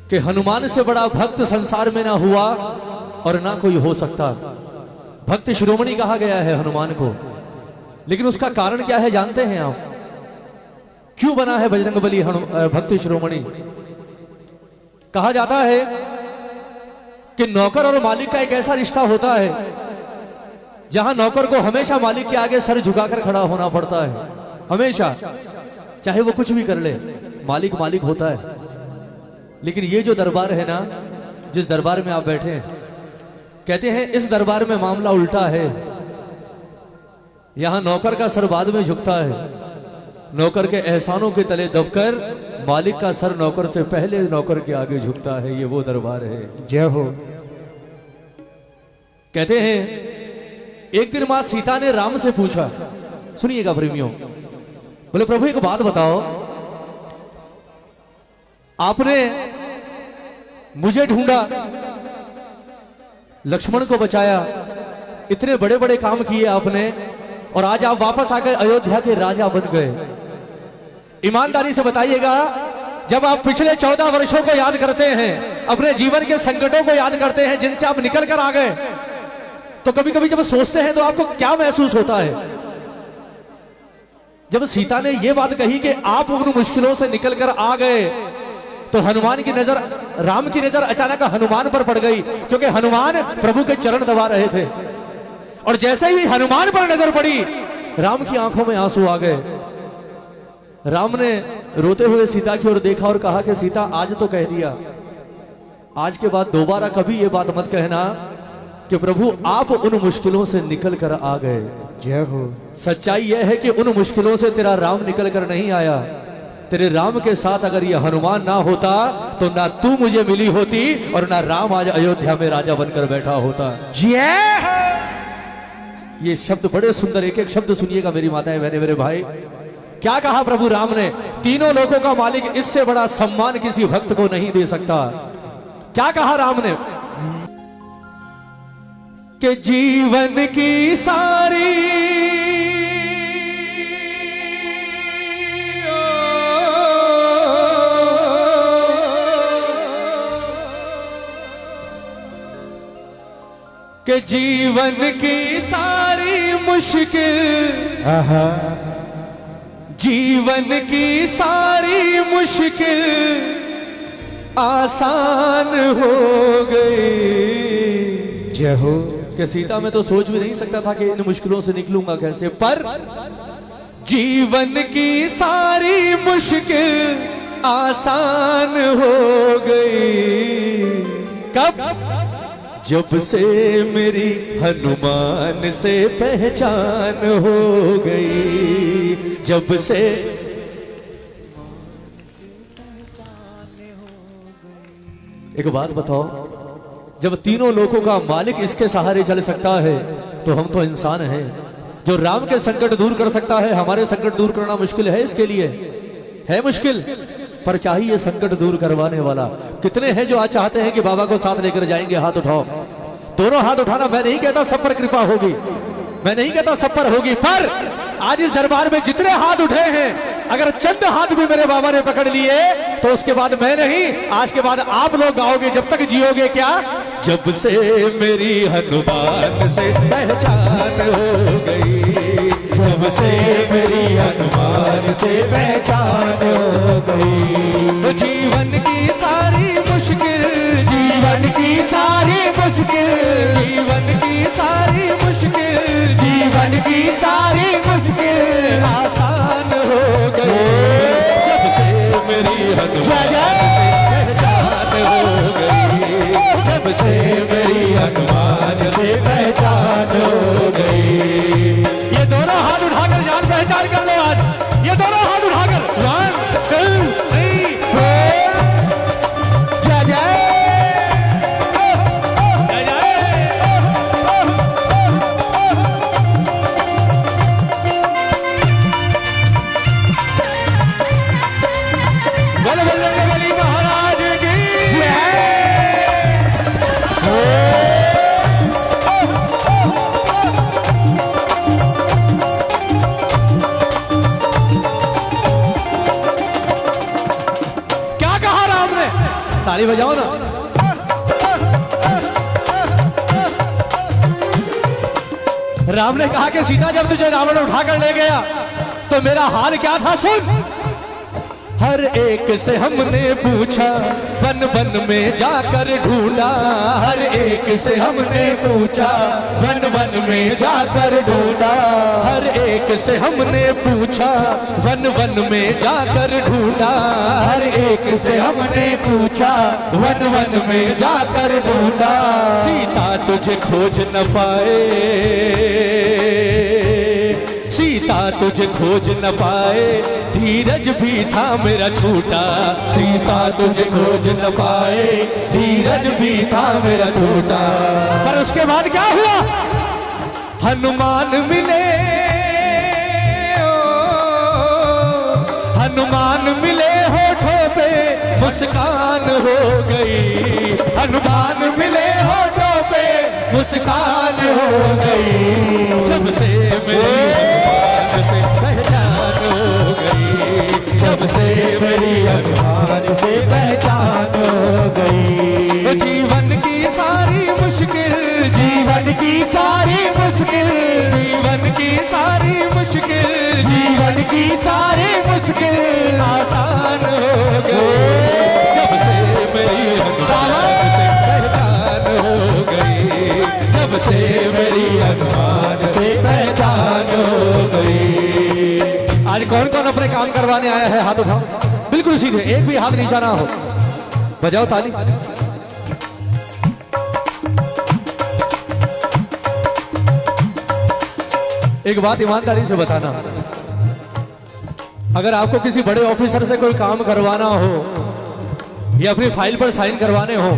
कि हनुमान से बड़ा भक्त संसार में ना हुआ और ना कोई हो सकता। भक्त शिरोमणि कहा गया है हनुमान को, लेकिन उसका कारण क्या है जानते हैं आप? क्यों बना है बजरंगबली भक्त शिरोमणि? कहा जाता है कि नौकर और मालिक का एक ऐसा रिश्ता होता है जहां नौकर को हमेशा मालिक के आगे सर झुकाकर खड़ा होना पड़ता है, हमेशा, चाहे वो कुछ भी कर ले, मालिक मालिक होता है। लेकिन ये जो दरबार है ना, जिस दरबार में आप बैठे हैं, कहते हैं इस दरबार में मामला उल्टा है। यहां नौकर का सर बाद में झुकता है, नौकर के एहसानों के तले दबकर मालिक का सर नौकर से पहले नौकर के आगे झुकता है। ये वो दरबार है। जय हो। कहते हैं एक दिन मां सीता ने राम से पूछा, सुनिएगा प्रेमियों, बोले प्रभु एक बात बताओ, आपने मुझे ढूंढा, लक्ष्मण को बचाया, इतने बड़े बड़े काम किए आपने, और आज आप वापस आकर अयोध्या के राजा बन गए। ईमानदारी से बताइएगा, जब आप पिछले 14 वर्षों को याद करते हैं, अपने जीवन के संकटों को याद करते हैं जिनसे आप निकल कर आ गए, तो कभी कभी जब सोचते हैं तो आपको क्या महसूस होता है? जब सीता ने यह बात कही कि आप उन मुश्किलों से निकल कर आ गए, तो हनुमान की नजर, राम की नजर अचानक हनुमान पर पड़ गई, क्योंकि हनुमान प्रभु के चरण दबा रहे थे। और जैसे ही हनुमान पर नजर पड़ी, राम की आंखों में आंसू आ गए। राम ने रोते हुए सीता की ओर देखा और कहा कि सीता आज तो कह दिया, आज के बाद दोबारा कभी ये बात मत कहना कि प्रभु आप उन मुश्किलों से निकल कर आ गए। जय हो। सच्चाई यह है कि उन मुश्किलों से तेरा राम निकल कर नहीं आया। तेरे राम के साथ अगर ये हनुमान ना होता तो ना तू मुझे मिली होती और ना राम आज अयोध्या में राजा बनकर बैठा होता। जय हो। ये शब्द बड़े सुंदर, एक एक शब्द सुनिएगा मेरी माताएं बहने मेरे भाई। क्या कहा प्रभु राम ने? तीनों लोगों का मालिक, इससे बड़ा सम्मान किसी भक्त को नहीं दे सकता। क्या कहा राम ने? कि जीवन की सारी कि जीवन की सारी मुश्किल, जीवन की सारी मुश्किल आसान हो गई। जय हो। कि सीता में तो सोच भी नहीं सकता था कि इन मुश्किलों से निकलूंगा कैसे, पर जीवन की सारी मुश्किल आसान हो गई। कब? जब से मेरी हनुमान से पहचान हो गई, जब से एक बात बताओ, जब तीनों लोगों का मालिक इसके सहारे चल सकता है तो हम तो इंसान हैं। जो राम के संकट दूर कर सकता है, हमारे संकट दूर करना मुश्किल है? इसके लिए है मुश्किल, पर चाहिए संकट दूर करवाने वाला। कितने हैं जो आज चाहते हैं कि बाबा को साथ लेकर जाएंगे? हाथ उठाओ, दोनों हाथ उठाना। मैं नहीं कहता सब पर कृपा होगी, मैं नहीं कहता सब पर होगी, पर आज इस दरबार में जितने हाथ उठे हैं, अगर चंद हाथ भी मेरे बाबा ने पकड़ लिए तो उसके बाद मैं नहीं, आज के बाद आप लोग गाओगे। जब तक जियोगे क्या? जब से मेरी हनुमान से पहचान हो गई, जब से मेरी हनुमान से पहचान हो गई, तो जीवन की सारी मुश्किल, जीवन की सारी मुश्किल, जीवन की सारी मुश्किल, जीवन की सारी मुश्किल आसान हो गई। जब से मेरी हनुमान से पहचान हो गई, जब से मेरी हनुमान से पहचान हो गई। ये दोनों हाथ उठाकर जान पहचान कर लो आज, ये दोनों हाथ उठाकर 1 2 3 4 जय जय। बजरंगबली महाराज की जय। ताली बजाओ ना। राम ने कहा कि सीता जब तुझे रावण उठाकर ले गया तो मेरा हाल क्या था सुन। हर एक से हमने पूछा, वन वन में जाकर ढूंढा। हर एक से हमने पूछा, वन वन में जाकर ढूंढा। हर एक से हमने पूछा, वन वन में जाकर ढूंढा। हर एक से हमने पूछा, वन वन में जाकर ढूंढा। सीता तुझे खोज न पाए, सीता तुझे खोज न पाए, धीरज भी था मेरा छूटा। सीता तुझे खोज न पाए, धीरज भी था मेरा छूटा। पर उसके बाद क्या हुआ? हनुमान मिले, हनुमान मिले होठों पे मुस्कान हो गई। हनुमान मिले होठों पे मुस्कान हो गई। जब से मेरी से पहचान हो गई, जब से मेरी हनुमान से पहचान हो गई। जीवन की सारी मुश्किल, जीवन की सारी मुश्किल, जीवन की सारी मुश्किल, जीवन की सारी मुश्किल आसान हो गई। जब से मेरी हनुमान से पहचान हो गई, जब से मेरी हनुमान से पहचान हो गई। आज कौन कौन अपने काम करवाने आया है? हाथ उठाओ, बिल्कुल सीधे, एक भी हाथ नीचा ना हो। बजाओ ताली। एक बात ईमानदारी से बताना, अगर आपको किसी बड़े ऑफिसर से कोई काम करवाना हो या अपनी फाइल पर साइन करवाने हो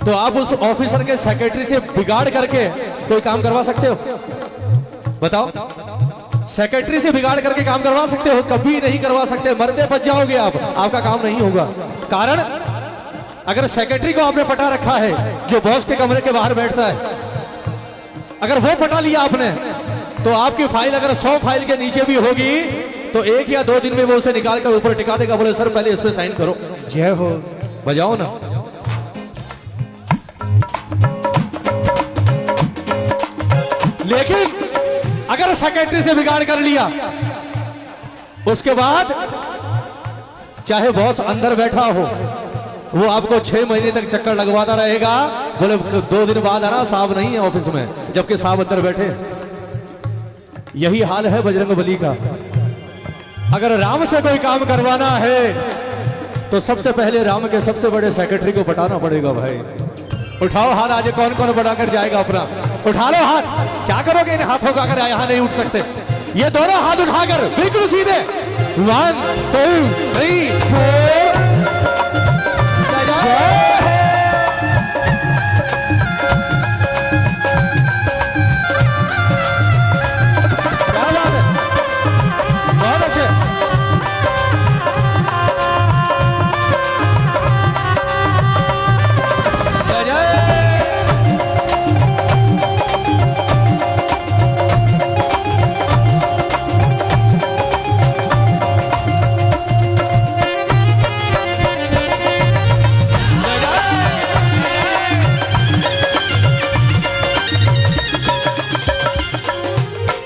तो आप उस ऑफिसर के सेक्रेटरी से बिगाड़ करके कोई काम करवा सकते हो? बताओ, सेक्रेटरी से बिगाड़ करके काम करवा सकते हो? कभी नहीं करवा सकते, मरते बच जाओगे आप, आपका काम नहीं होगा। कारण अगर सेक्रेटरी को आपने पटा रखा है जो बॉस के कमरे के बाहर बैठता है, अगर वो पटा लिया आपने तो आपकी फाइल अगर 100 फाइल के नीचे भी होगी तो 1 या 2 दिन में वो उसे निकाल कर ऊपर टिका देगा। बोले सर पहले इस पे साइन करो। जय हो। बजाओ ना। लेकिन अगर सेक्रेटरी से बिगाड़ कर लिया उसके बाद चाहे बॉस अंदर बैठा हो वो आपको 6 महीने तक चक्कर लगवाता रहेगा। बोले 2 दिन बाद आना, साहब नहीं है ऑफिस में, जबकि साहब अंदर बैठे। यही हाल है बजरंगबली का। अगर राम से कोई काम करवाना है तो सबसे पहले राम के सबसे बड़े सेक्रेटरी को पटाना पड़ेगा। भाई उठाओ हाथ, आज कौन कौन बढ़ाकर जाएगा अपना? उठा लो हाथ। क्या करोगे इन हाथों का? अगर यहां नहीं उठ सकते, ये दोनों हाथ उठाकर बिल्कुल सीधे 1 2 3 4।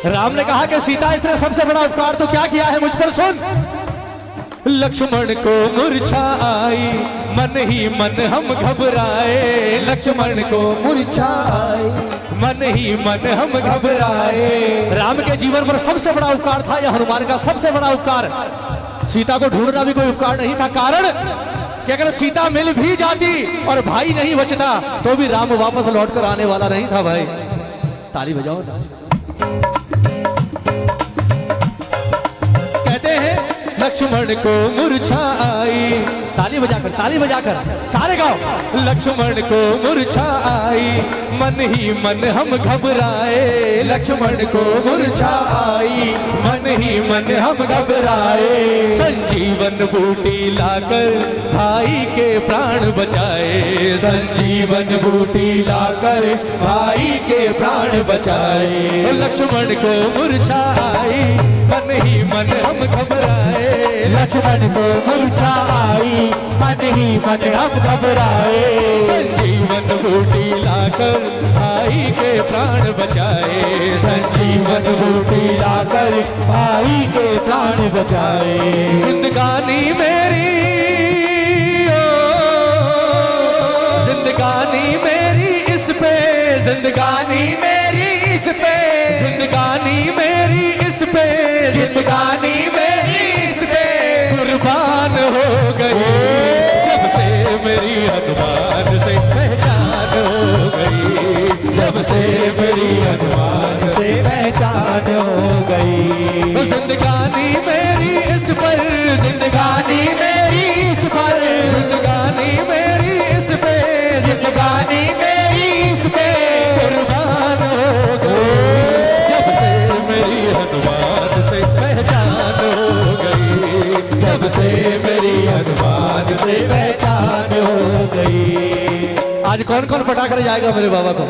राम ने कहा कि सीता इसने सबसे बड़ा उपकार तो क्या किया है मुझ पर सुन। लक्ष्मण को मूर्छा आई, मन ही मन हम घबराए। लक्ष्मण को मूर्छा आई, मन ही मन हम घबराए। राम के जीवन पर सबसे बड़ा उपकार था यह हनुमान का सबसे बड़ा उपकार। सीता को ढूंढना भी कोई उपकार नहीं था। कारण कि अगर सीता मिल भी जाती और भाई नहीं बचता तो भी राम वापस लौट कर आने वाला नहीं था। भाई ताली बजाओ। कहते हैं लक्ष्मण को मूर्छा आई, ताली बजाकर सारे गाओ। लक्ष्मण को मूर्छा आई, मन ही मन हम घबराए। लक्ष्मण को मूर्छा आई, मन ही मन हम घबराए। संजीवन बूटी लाकर भाई के प्राण बचाए। संजीवन बूटी लाकर भाई के प्राण बचाए। लक्ष्मण को मूर्छा आई, मन ही मन हम घबराए। लक्ष्मण को मूर्छा आई, मन ही मन हम घबराए। संजीवन बूटी लाकर भाई के प्राण बचाए। संजीवन बूटी लाकर भाई के प्राण बचाए। जिंदगानी मेरी जिंदगानी मेरी इस पे, जिंदगानी मेरी इस पे, जिंदगानी मेरी इस पे, जिंदगानी मेरी इस पे कुर्बान हो गई। जब से मेरी हनुमान से पहचान हो गई, जब से मेरी हनुमान से पहचान हो गई। जिंदगानी मेरी इस पर, जिंदगानी मेरी इस पर, जिंदगानी मेरी इस पे, जिंदगानी मेरी इस पे कुर्बान हो गई। जब से मेरी हनुमान से पहचान हो गई, जब से मेरी हनुमान से पहचान हो गई। आज कौन कौन पटा कर जाएगा मेरे बाबा को?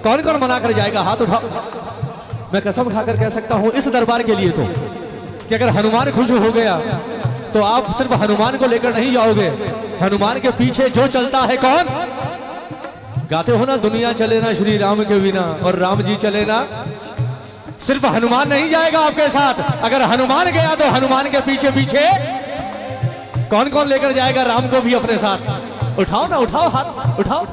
कौन कौन मना कर जाएगा? हाथ उठाओ। मैं कसम खाकर कह सकता हूं इस दरबार के लिए तो कि अगर हनुमान खुश हो गया तो आप सिर्फ हनुमान को लेकर नहीं जाओगे, हनुमान के पीछे जो चलता है कौन? गाते हो ना, दुनिया चले ना श्री राम के बिना, और राम जी चले ना। सिर्फ हनुमान नहीं जाएगा आपके साथ, अगर हनुमान गया तो हनुमान के पीछे पीछे कौन कौन लेकर जाएगा राम को भी अपने साथ? उठाओ ना, उठाओ हाथ उठाओ।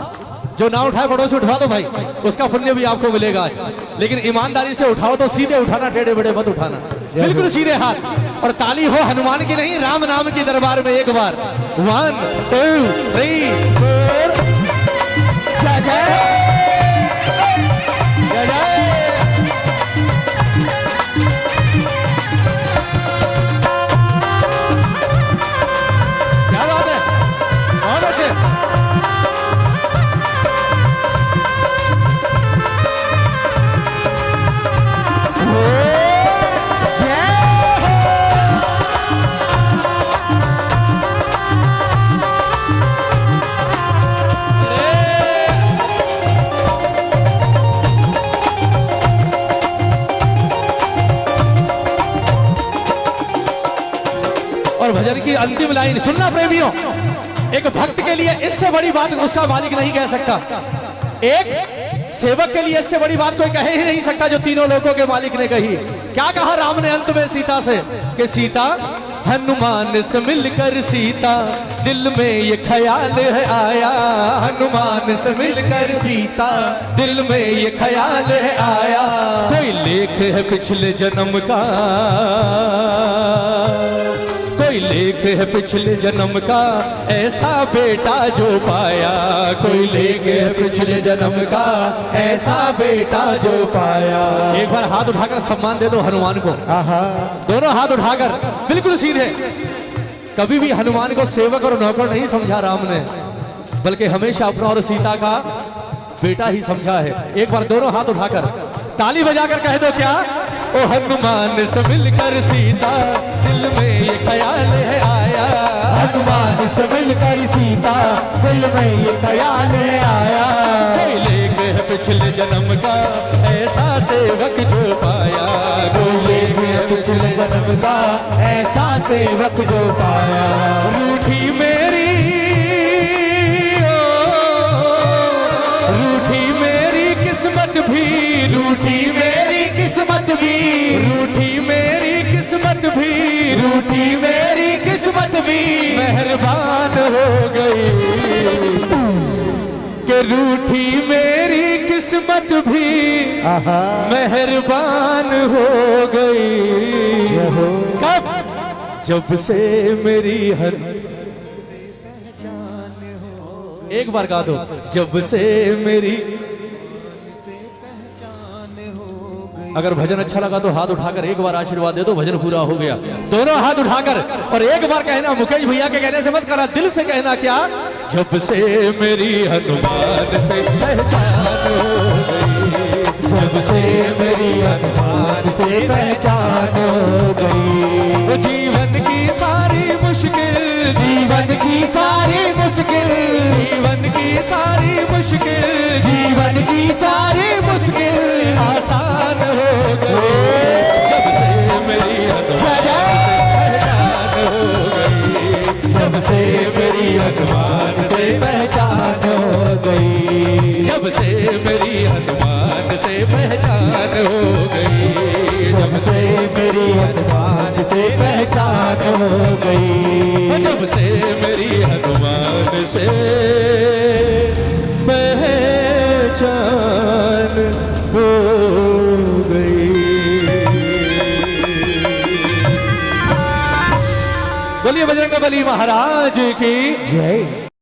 जो ना उठाए बड़ों से उठवा दो भाई, उसका पुण्य भी आपको मिलेगा आज। लेकिन ईमानदारी से उठाओ तो सीधे उठाना, टेढ़े बड़े मत उठाना, बिल्कुल सीधे हाथ। और ताली हो हनुमान की नहीं, राम नाम की दरबार में एक बार। 1 2 3 4। जय जय जय जय। क्या बात है, बहुत अच्छे। और भजन की अंतिम लाइन सुनना प्रेमियों, एक भक्त के लिए इससे बड़ी बात उसका मालिक नहीं कह सकता, एक सेवक के लिए इससे बड़ी बात कोई कह ही नहीं सकता जो तीनों लोगों के मालिक ने कही। क्या कहा राम ने अंत में सीता से कि सीता, हनुमान से मिलकर सीता दिल में ये ख्याल है आया, हनुमान से मिलकर सीता दिल में ये ख्याल है आया। कोई लेख है पिछले जन्म का, कोई लेख है पिछले जन्म का ऐसा बेटा जो पाया, कोई लेख है पिछले जन्म का ऐसा बेटा जो पाया। एक बार हाथ उठाकर सम्मान दे दो हनुमान को, दोनों हाथ उठाकर बिल्कुल सीधे। कभी भी हनुमान को सेवक और नौकर नहीं समझा राम ने, बल्कि हमेशा अपना और सीता का बेटा ही समझा है। एक बार दोनों हाथ उठाकर ताली बजाकर कह दो क्या? ओ हनुमान से मिलकर सीता दिल में ये ख्याल है आया, हनुमान से मिलकर सीता दिल में ये ख्याल है आया। कोई लेख है पिछले जन्म का ऐसा सेवक जो पाया, कोई लेख है पिछले जन्म का ऐसा सेवक जो पाया। रूठी मेरी रूठी मेरी किस्मत भी, रूठी मेरी किस्मत भी, रूठी मेरी किस्मत भी, रूठी मेरी किस्मत भी मेहरबान हो गई, कि रूठी मेरी किस्मत भी मेहरबान हो गई। कब? जब से मेरी हर एक बार गा दो, जब से मेरी। अगर भजन अच्छा लगा तो हाथ उठाकर एक बार आशीर्वाद दे दो, भजन पूरा हो गया। दोनों हाथ उठाकर और एक बार कहना, मुकेश भैया के कहने से मत करना, दिल से कहना क्या? जब से मेरी हनुमान से पहचान हो गई, जब से मेरी हनुमान से पहचान हो गई। जीवन की सारी मुश्किल, जीवन की सारी मुश्किल, जीवन की सारी मुश्किल, जीवन की सारी मुश्किल आसान हो गई। जब से मेरी हनुमान से पहचान हो गई, जब से मेरी हनुमान से पहचान हो गई। जब से मेरी हनुमान से पहचान हो गई। जब से मेरी हनुमान से पहचान हो गई। जब से मेरी हनुमान से पहचान हो गई। बोलिए बजरंगबली महाराज की जय।